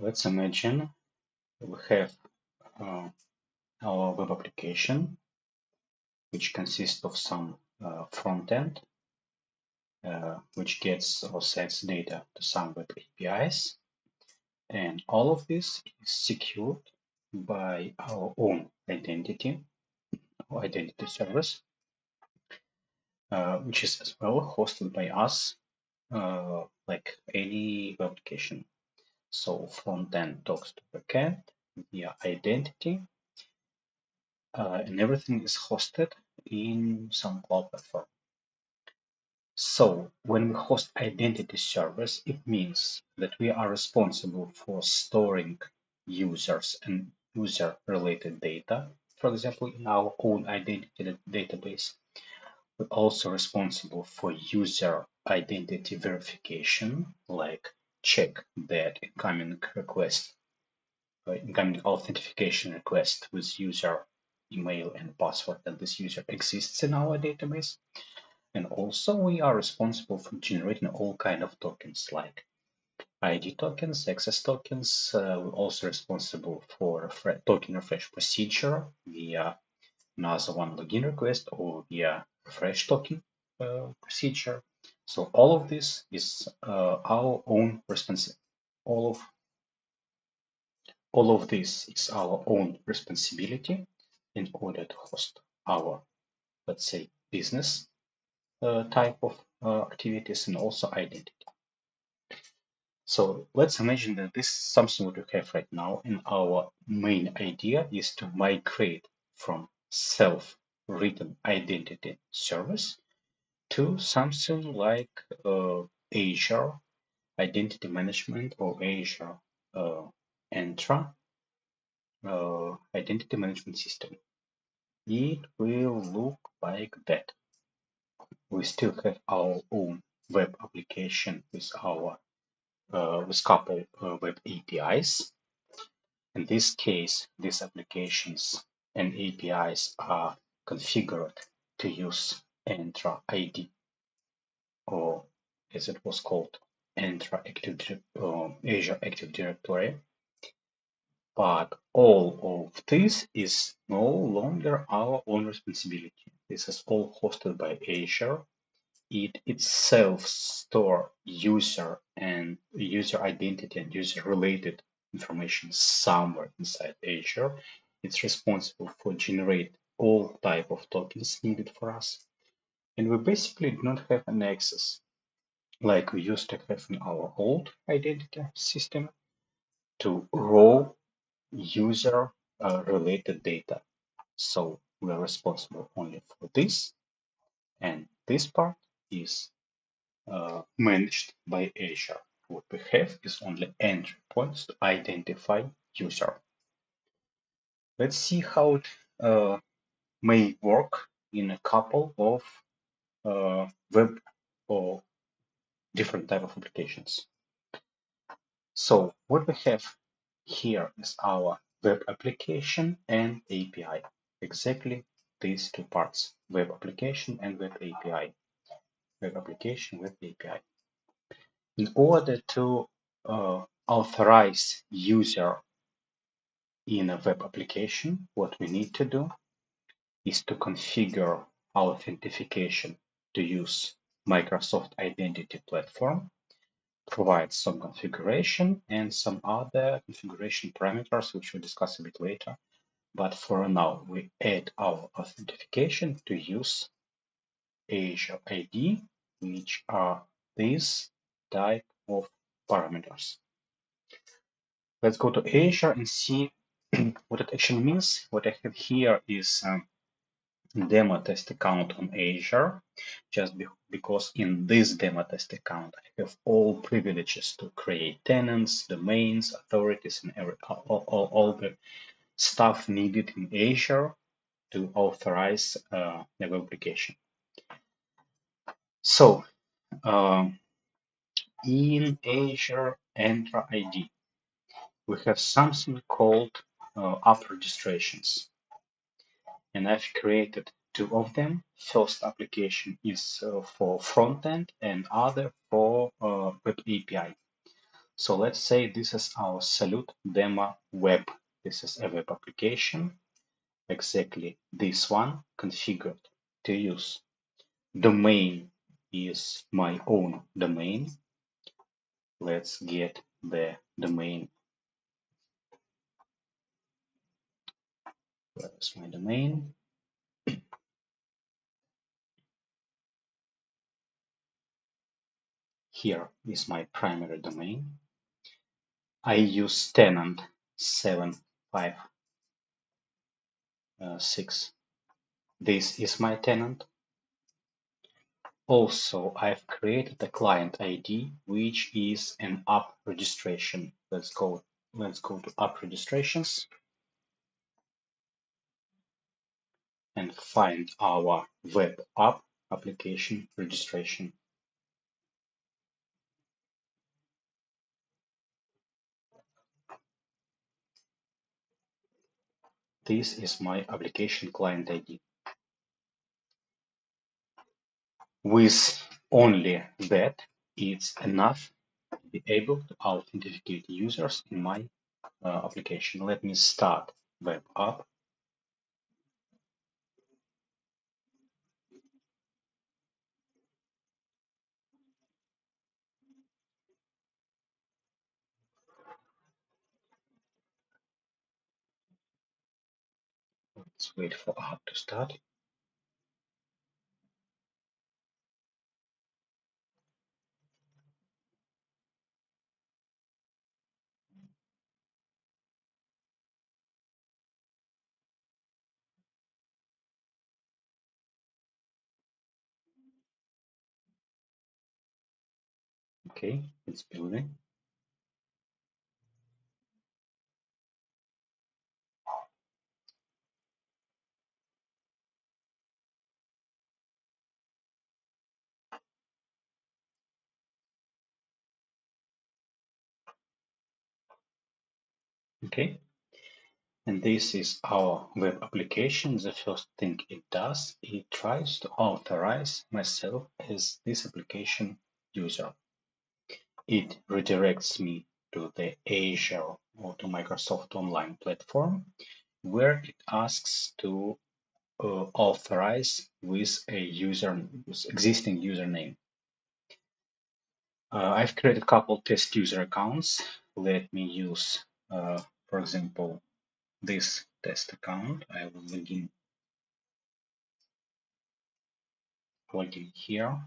Let's imagine we have uh, our web application, which consists of some front end, which gets or sends data to some web APIs. And all of this is secured by our own identity or identity service, which is as well hosted by us, like any web application. So front end talks to backend via identity, and everything is hosted in some cloud platform. So when we host identity service, it means that we are responsible for storing users and user-related data, for example, in our own identity database. We're also responsible for user identity verification, like check that incoming request, incoming authentication request with user email and password, and this user exists in our database. And also we are responsible for generating all kind of tokens like ID tokens, access tokens. We're also responsible for token refresh procedure via another one login request or via refresh token procedure. So all of this is our own responsibility. All of this is our own responsibility in order to host our, let's say, business type of activities and also identity. So let's imagine that this is something what we have right now, and our main idea is to migrate from self-written identity service to something like Azure Identity Management or Azure Entra Identity Management System. It will look like that. We still have our own web application with our with couple web APIs. In this case, these applications and APIs are configured to use Entra ID, or as it was called, Entra Azure Active Directory. But all of this is no longer our own responsibility. This is all hosted by Azure. It itself store user and user identity and user related information somewhere inside Azure. It's responsible for generate all type of tokens needed for us. And we basically do not have an access like we used to have in our old identity system to raw user related data. So we are responsible only for this, and this part is managed by Azure. What we have is only entry points to identify user. Let's see how it may work in a couple of web or different type of applications. So what we have here is our web application and API. Exactly these two parts, web application and web API. Web application, web API. In order to authorize user in a web application, what we need to do is to configure authentication to use Microsoft Identity Platform, provide some configuration and some other configuration parameters, which we'll discuss a bit later. But for now, we add our authentication to use Azure ID, which are these type of parameters. Let's go to Azure and see what it actually means. What I have here is demo test account on Azure, just because in this demo test account, I have all privileges to create tenants, domains, authorities, and all the stuff needed in Azure to authorize the web application. So in Azure Entra ID, we have something called app registrations. And I've created two of them. First application is for front end and other for web API. So let's say this is our Salute demo web. This is a web application, exactly this one configured to use. Domain is my own domain. Let's get the domain. Where's my domain? Here is my primary domain. I use tenant 756. This is my tenant. Also, I've created a client ID, which is an app registration. Let's go to app registrations and find our web app application registration. This is my application client ID. With only that, it's enough to be able to authenticate users in my application. Let me start web app. Let's wait for app to start. Okay, it's building. Okay, and this is our web application. The first thing it does, it tries to authorize myself as this application user. It redirects me to the Azure or to Microsoft Online platform, where it asks to authorize with a existing username. I've created a couple test user accounts. Let me use, for example, this test account. I will log in here.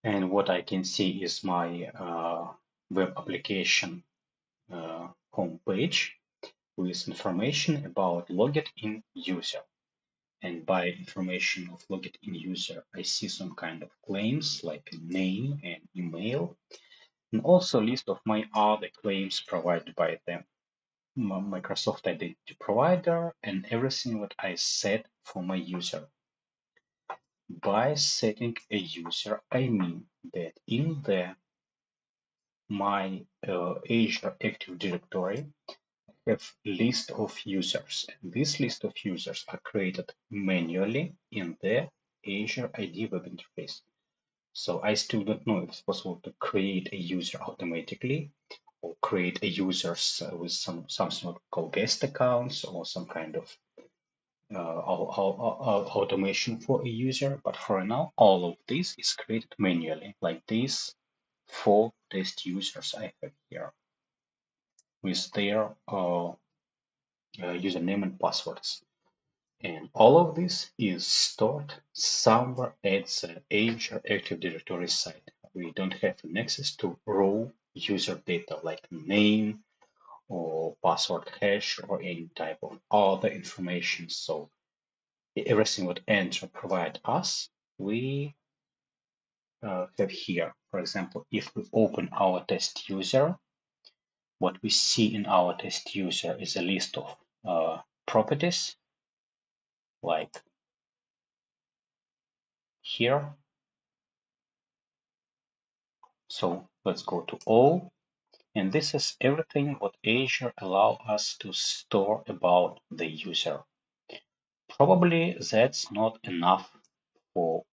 And what I can see is my web application homepage with information about logged in user. And by information of logged in user, I see some kind of claims like name and email, and also a list of my other claims provided by the Microsoft Identity Provider and everything that I set for my user. By setting a user, I mean that in my Azure Active Directory, I have a list of users. And this list of users are created manually in the Azure ID web interface. So I still don't know if it's possible to create a user automatically or create a users with something called guest accounts or some kind of automation for a user. But for now, all of this is created manually, like these 4 test users I have here with their username and passwords. And all of this is stored somewhere at the Azure Active Directory site. We don't have an access to raw user data like name or password hash or any type of other information. So everything what Azure provide us, we have here. For example, if we open our test user, what we see in our test user is a list of properties like here. So let's go to all, and this is everything what Azure allow us to store about the user. Probably that's not enough for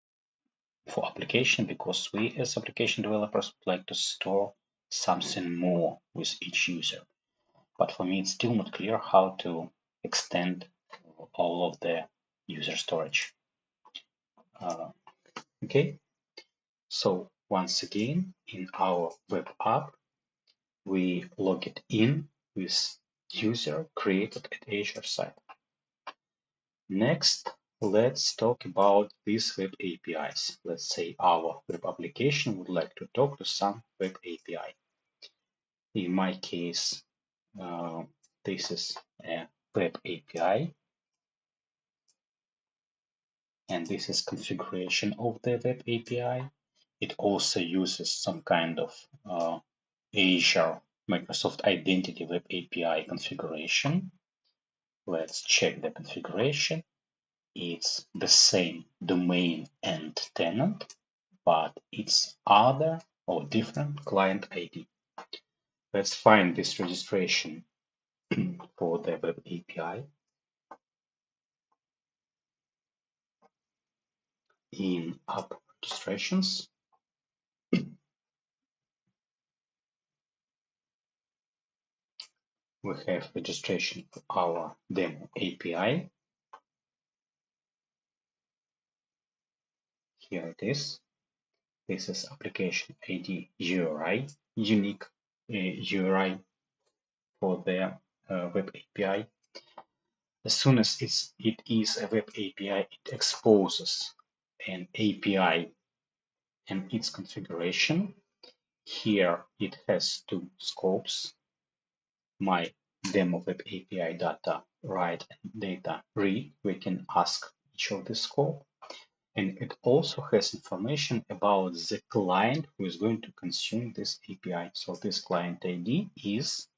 for application, because we as application developers would like to store something more with each user. But for me, it's still not clear how to extend all of the user storage. Okay, so once again, in our web app, we log it in with user created at Azure site. Next, let's talk about these web APIs. Let's say our web application would like to talk to some web API. In my case, this is a web API, and this is configuration of the web API. It also uses some kind of Azure Microsoft Identity Web API configuration. Let's check the configuration. It's the same domain and tenant, but it's other or different client ID. Let's find this registration for the web API. In app registrations, we have registration for our demo API. Here it is. This is application ID URI, unique URI for the web API. As soon as it is a web API, it exposes an API and its configuration. Here it has two scopes, my demo web API data write and data read. We can ask each of the scope. And it also has information about the client who is going to consume this API. So this client ID is,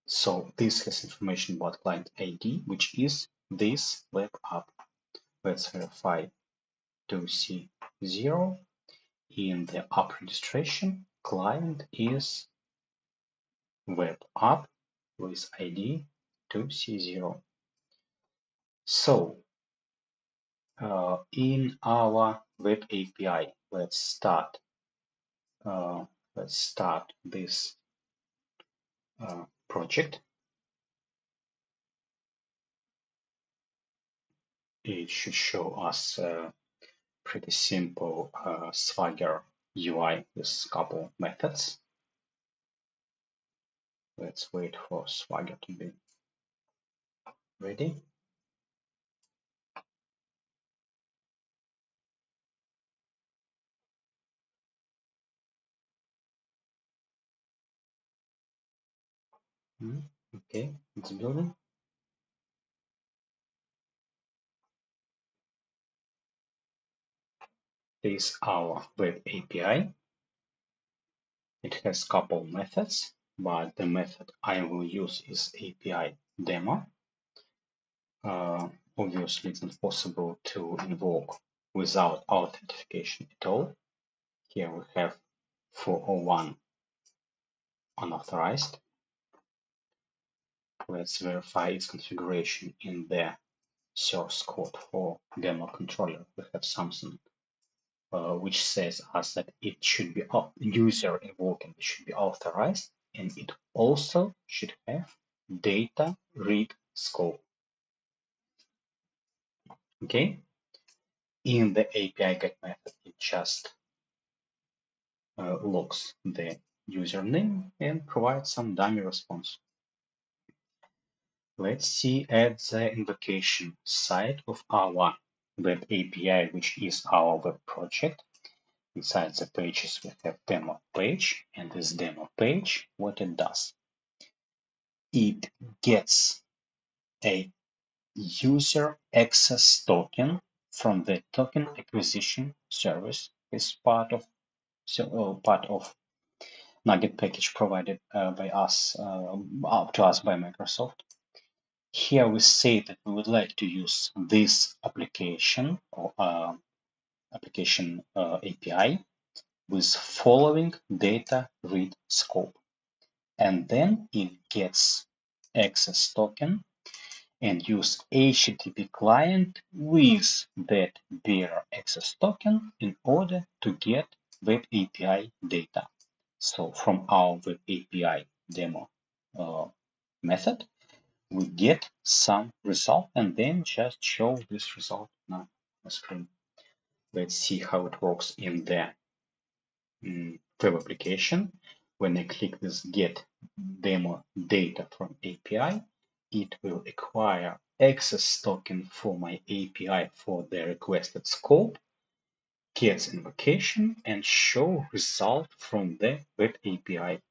so this has information about client ID, which is this web app. Let's verify 2C0. In the app registration, client is web app with ID 2C0. So in our web API, let's start this project. It should show us a pretty simple Swagger UI with a couple methods. Let's wait for Swagger to be ready. Okay, it's building. This is our web API. It has couple methods, but the method I will use is API demo. Obviously, it's not possible to invoke without authentication at all. Here we have 401 unauthorized. Let's verify its configuration in the source code for demo controller. We have something which says us that it should be user invoking, it should be authorized, and it also should have data read scope. Okay. In the API get method, it just logs the username and provides some dummy response. Let's see at the invocation side of our web API, which is our web project. Inside the pages, we have demo page, and this demo page, what it does, it gets a user access token from the token acquisition service as part of Nugget package provided by us, up to us by Microsoft. Here we say that we would like to use this application or application API with following data read scope. And then it gets access token and use HTTP client with that bearer access token in order to get Web API data. So from our Web API demo method, we get some result and then just show this result on the screen. Let's see how it works in the web application. When I click this get demo data from API, it will acquire access token for my API for the requested scope, gets invocation, and show result from the web API.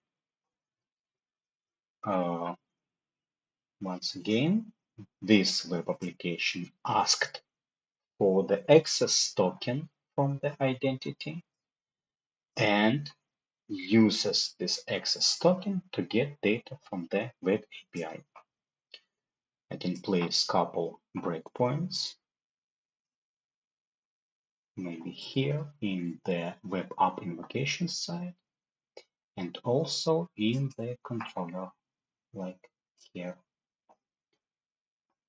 Once again, this web application asked for the access token from the identity and uses this access token to get data from the web API. I can place couple breakpoints, maybe here in the web app invocation side, and also in the controller, like here.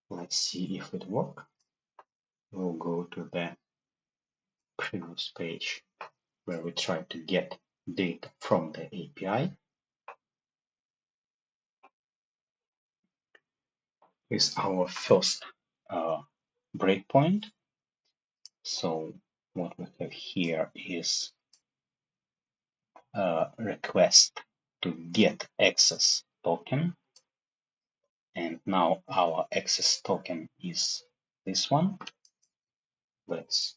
Let's see if it works. We'll go to the previous page where we try to get data from the API. Is our first breakpoint. So what we have here is a request to get access token. And now our access token is this one. Let's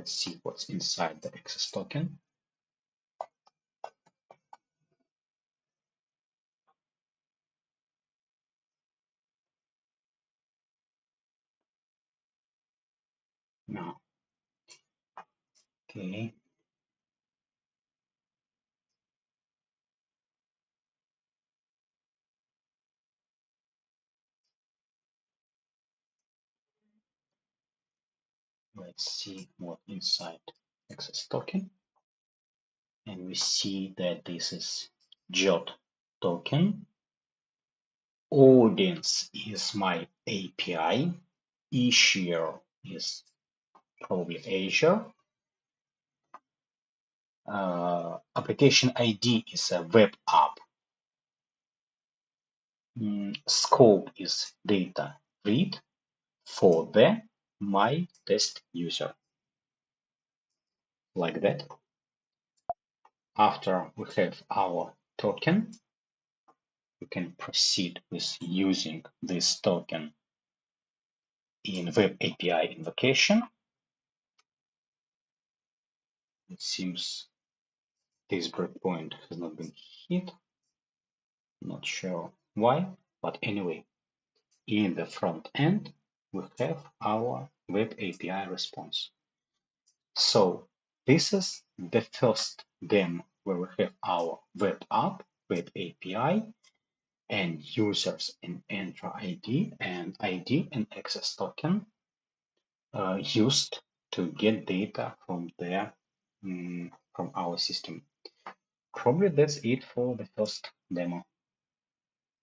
see what's inside the access token. Now, okay. Let's see what inside access token. And we see that this is JOT token. Audience is my API. Issuer is probably Azure. Application ID is a web app. Scope is data read for the my test user. Like that. After we have our token, we can proceed with using this token in Web API invocation. It seems this breakpoint has not been hit. Not sure why, but anyway, in the front end, we have our Web API response. So this is the first demo where we have our web app, Web API, and users in Entra ID and access token used to get data from there from our system. Probably that's it for the first demo.